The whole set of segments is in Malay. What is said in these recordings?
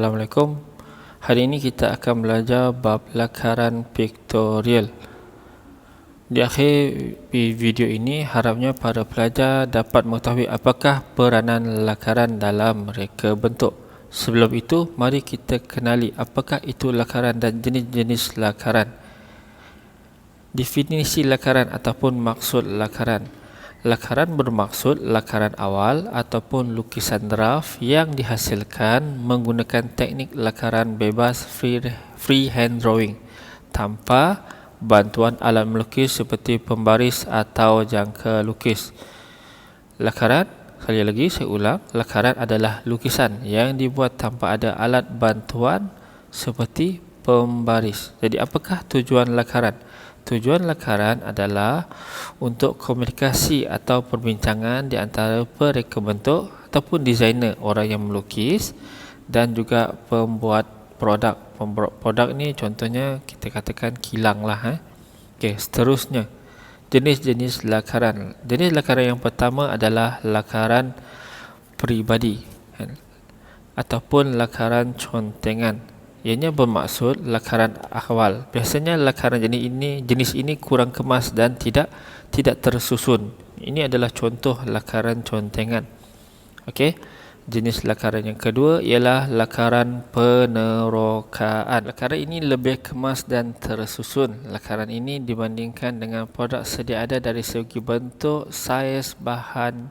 Assalamualaikum. Hari ini kita akan belajar bab lakaran pictorial. Di akhir video ini harapnya para pelajar dapat mengetahui apakah peranan lakaran dalam reka bentuk. Sebelum itu, mari kita kenali apakah itu lakaran dan jenis-jenis lakaran. Definisi lakaran ataupun maksud lakaran. Lakaran bermaksud lakaran awal ataupun lukisan draft yang dihasilkan menggunakan teknik lakaran bebas freehand drawing tanpa bantuan alat melukis seperti pembaris atau jangka lukis. Lakaran, sekali lagi saya ulang, lakaran adalah lukisan yang dibuat tanpa ada alat bantuan seperti pembaris. Jadi apakah tujuan lakaran? Tujuan lakaran adalah untuk komunikasi atau perbincangan di antara pereka bentuk ataupun designer, orang yang melukis, dan juga pembuat produk. Pembuat produk ni contohnya kita katakan kilang lah. Okey, seterusnya jenis-jenis lakaran. Jenis lakaran yang pertama adalah lakaran peribadi ataupun lakaran contengan. Ianya bermaksud lakaran awal. Biasanya lakaran jenis ini kurang kemas dan tidak tersusun. Ini adalah contoh lakaran contengan. Okey. Jenis lakaran yang kedua ialah lakaran penerokaan. Lakaran ini lebih kemas dan tersusun. Lakaran ini dibandingkan dengan produk sedia ada dari segi bentuk, saiz, bahan,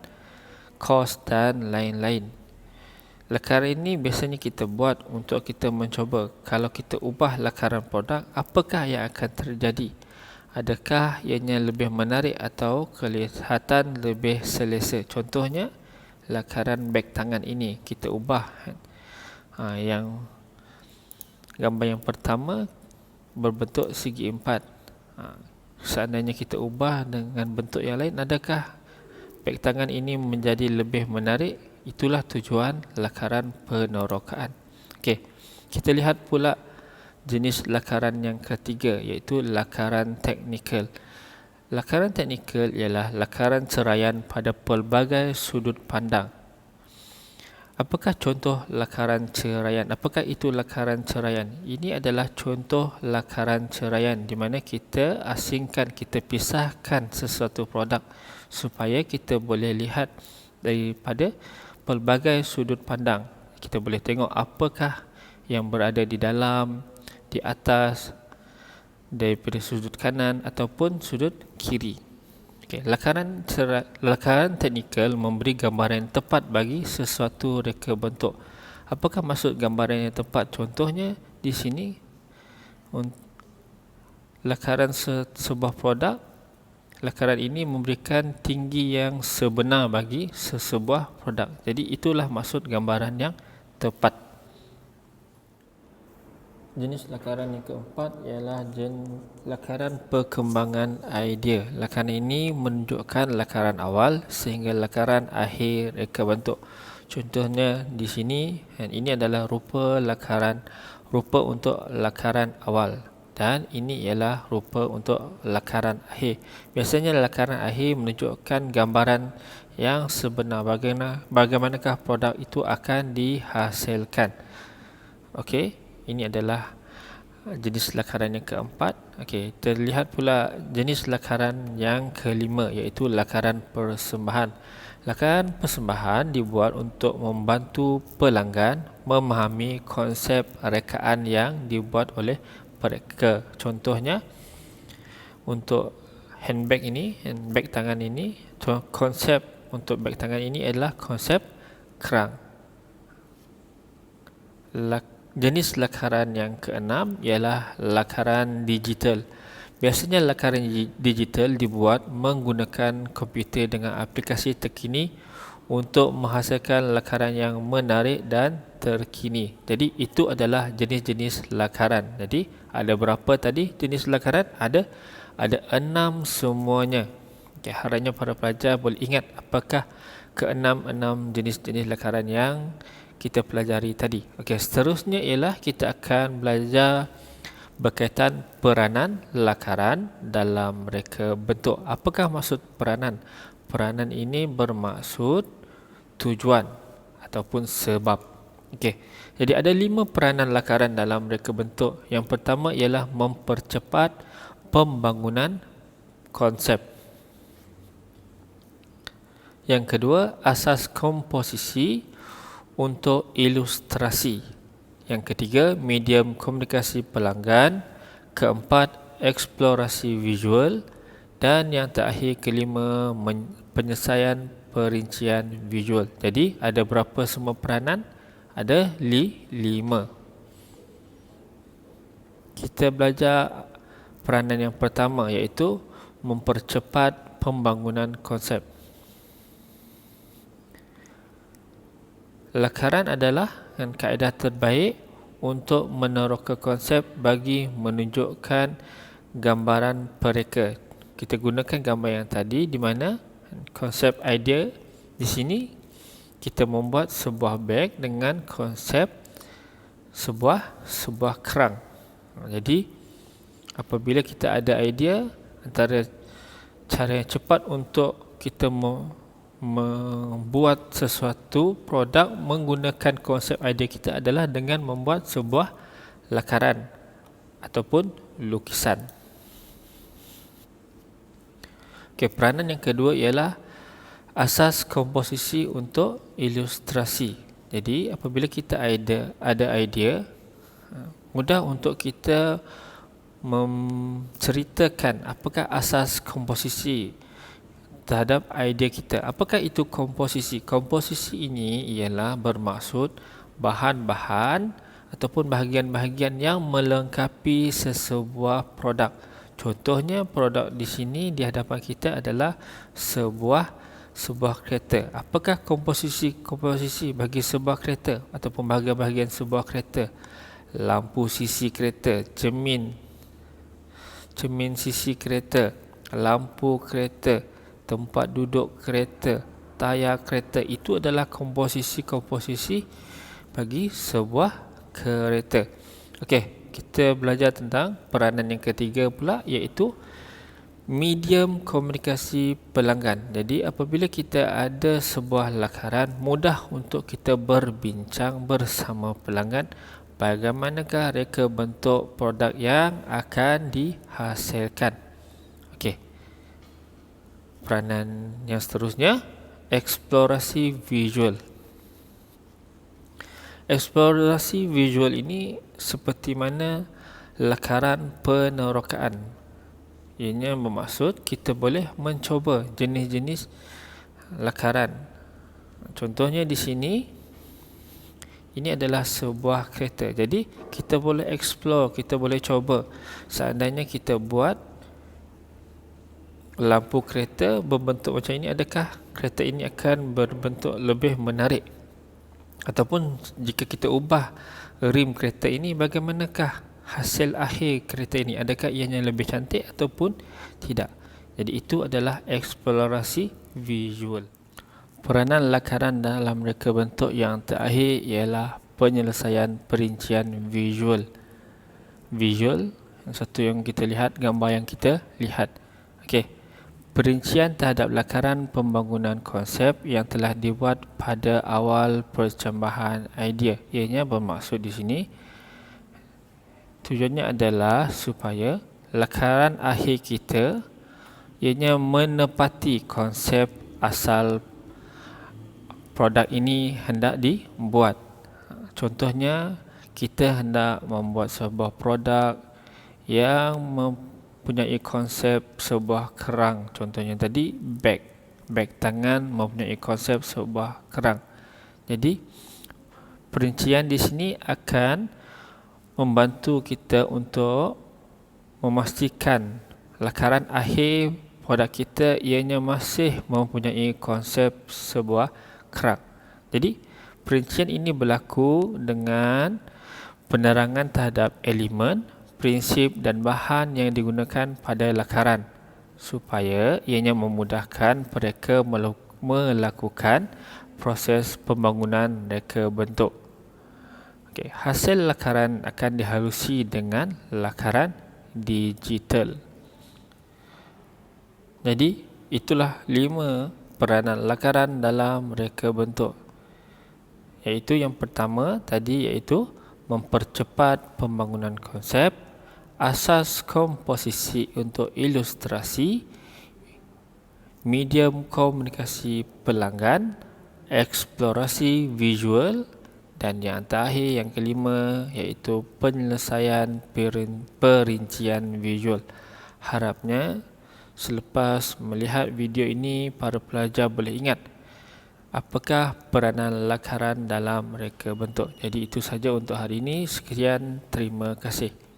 kos dan lain-lain. Lakaran ini biasanya kita buat untuk kita mencuba kalau kita ubah lakaran produk, apakah yang akan terjadi? Adakah ianya lebih menarik atau kelihatan lebih selesa? Contohnya, lakaran beg tangan ini kita ubah. Yang gambar yang pertama berbentuk segi empat. Seandainya kita ubah dengan bentuk yang lain, adakah beg tangan ini menjadi lebih menarik? Itulah tujuan lakaran penerokaan. Okey, kita lihat pula jenis lakaran yang ketiga, iaitu lakaran teknikal. Lakaran teknikal ialah lakaran ceraian pada pelbagai sudut pandang. Apakah contoh lakaran ceraian? Apakah itu lakaran ceraian? Ini adalah contoh lakaran ceraian di mana kita asingkan, kita pisahkan sesuatu produk supaya kita boleh lihat daripada pelbagai sudut pandang. Kita boleh tengok apakah yang berada di dalam, di atas, daripada sudut kanan ataupun sudut kiri. Okay. Lakaran teknikal memberi gambaran yang tepat bagi sesuatu reka bentuk. Apakah maksud gambaran yang tepat? Contohnya di sini, lakaran sebuah produk. Lakaran ini memberikan tinggi yang sebenar bagi sesebuah produk. Jadi itulah maksud gambaran yang tepat. Jenis lakaran yang keempat ialah lakaran perkembangan idea. Lakaran ini menunjukkan lakaran awal sehingga lakaran akhir reka bentuk. Contohnya di sini, ini adalah rupa untuk lakaran awal. Dan ini ialah rupa untuk lakaran akhir. Biasanya lakaran akhir menunjukkan gambaran yang sebenar bagaimanakah produk itu akan dihasilkan. Okey, ini adalah jenis lakaran yang keempat. Okey, terlihat pula jenis lakaran yang kelima, iaitu lakaran persembahan. Lakaran persembahan dibuat untuk membantu pelanggan memahami konsep rekaan yang dibuat oleh mereka. Contohnya untuk handbag tangan ini, konsep untuk beg tangan ini adalah konsep kerang. Jenis lakaran yang keenam ialah lakaran digital. Biasanya lakaran digital dibuat menggunakan komputer dengan aplikasi terkini untuk menghasilkan lakaran yang menarik dan terkini. Jadi itu adalah jenis-jenis lakaran. Jadi ada berapa tadi jenis lakaran? Ada 6 semuanya. Okay, harapnya para pelajar boleh ingat apakah keenam jenis-jenis lakaran yang kita pelajari tadi. Okey, seterusnya ialah kita akan belajar berkaitan peranan lakaran dalam reka bentuk. Apakah maksud peranan? Peranan ini bermaksud tujuan ataupun sebab. Okey. Jadi ada 5 peranan lakaran dalam reka bentuk. Yang pertama ialah mempercepat pembangunan konsep. Yang kedua, asas komposisi untuk ilustrasi. Yang ketiga, medium komunikasi pelanggan. Keempat, eksplorasi visual. Dan yang terakhir, kelima, penyelesaian perincian visual. Jadi, ada berapa semua peranan? Ada 5. Kita belajar peranan yang pertama, iaitu mempercepat pembangunan konsep. Lakaran adalah kaedah terbaik untuk meneroka konsep bagi menunjukkan gambaran pereka. Kita gunakan gambar yang tadi di mana konsep idea di sini kita membuat sebuah beg dengan konsep sebuah kerang. Jadi apabila kita ada idea, antara cara yang cepat untuk kita membuat sesuatu produk menggunakan konsep idea kita adalah dengan membuat sebuah lakaran ataupun lukisan. Okey, peranan yang kedua ialah asas komposisi untuk ilustrasi. Jadi apabila kita ada idea, mudah untuk kita menceritakan apakah asas komposisi terhadap idea kita. Apakah itu komposisi? Komposisi ini ialah bermaksud bahan-bahan ataupun bahagian-bahagian yang melengkapi sesebuah produk. Contohnya produk di sini di hadapan kita adalah sebuah kereta. Apakah komposisi bagi sebuah kereta ataupun bahagian-bahagian sebuah kereta? Lampu sisi kereta, cermin sisi kereta, lampu kereta, tempat duduk kereta, tayar kereta. Itu adalah komposisi bagi sebuah kereta. Okey, kita belajar tentang peranan yang ketiga pula, iaitu medium komunikasi pelanggan. Jadi apabila kita ada sebuah lakaran, mudah untuk kita berbincang bersama pelanggan bagaimanakah reka bentuk produk yang akan dihasilkan. Okey. Peranan yang seterusnya, eksplorasi visual. Eksplorasi visual ini seperti mana lakaran penerokaan. Ianya bermaksud kita boleh mencuba jenis-jenis lakaran. Contohnya di sini, ini adalah sebuah kereta. Jadi kita boleh explore, kita boleh cuba. Seandainya kita buat lampu kereta berbentuk macam ini, adakah kereta ini akan berbentuk lebih menarik? Ataupun jika kita ubah rim kereta ini, bagaimanakah hasil akhir kereta ini? Adakah ianya lebih cantik ataupun tidak? Jadi itu adalah eksplorasi visual. Peranan lakaran dalam reka bentuk yang terakhir ialah penyelesaian perincian visual. Visual, satu yang kita lihat, gambar yang kita lihat. Okey. Perincian terhadap lakaran pembangunan konsep yang telah dibuat pada awal percambahan idea. Ianya bermaksud di sini, tujuannya adalah supaya lakaran akhir kita ianya menepati konsep asal produk ini hendak dibuat. Contohnya, kita hendak membuat sebuah produk yang mempunyai konsep sebuah kerang. Contohnya tadi beg tangan mempunyai konsep sebuah kerang. Jadi perincian di sini akan membantu kita untuk memastikan lakaran akhir produk kita ianya masih mempunyai konsep sebuah kerang. Jadi perincian ini berlaku dengan penerangan terhadap elemen, prinsip dan bahan yang digunakan pada lakaran supaya ianya memudahkan mereka melakukan proses pembangunan reka bentuk. Okey, hasil lakaran akan dihalusi dengan lakaran digital. Jadi itulah 5 peranan lakaran dalam reka bentuk. Iaitu yang pertama tadi iaitu mempercepat pembangunan konsep, asas komposisi untuk ilustrasi, medium komunikasi pelanggan, eksplorasi visual, dan yang terakhir yang kelima iaitu penyelesaian perincian visual. Harapnya selepas melihat video ini para pelajar boleh ingat apakah peranan lakaran dalam reka bentuk. Jadi itu saja untuk hari ini. Sekian, terima kasih.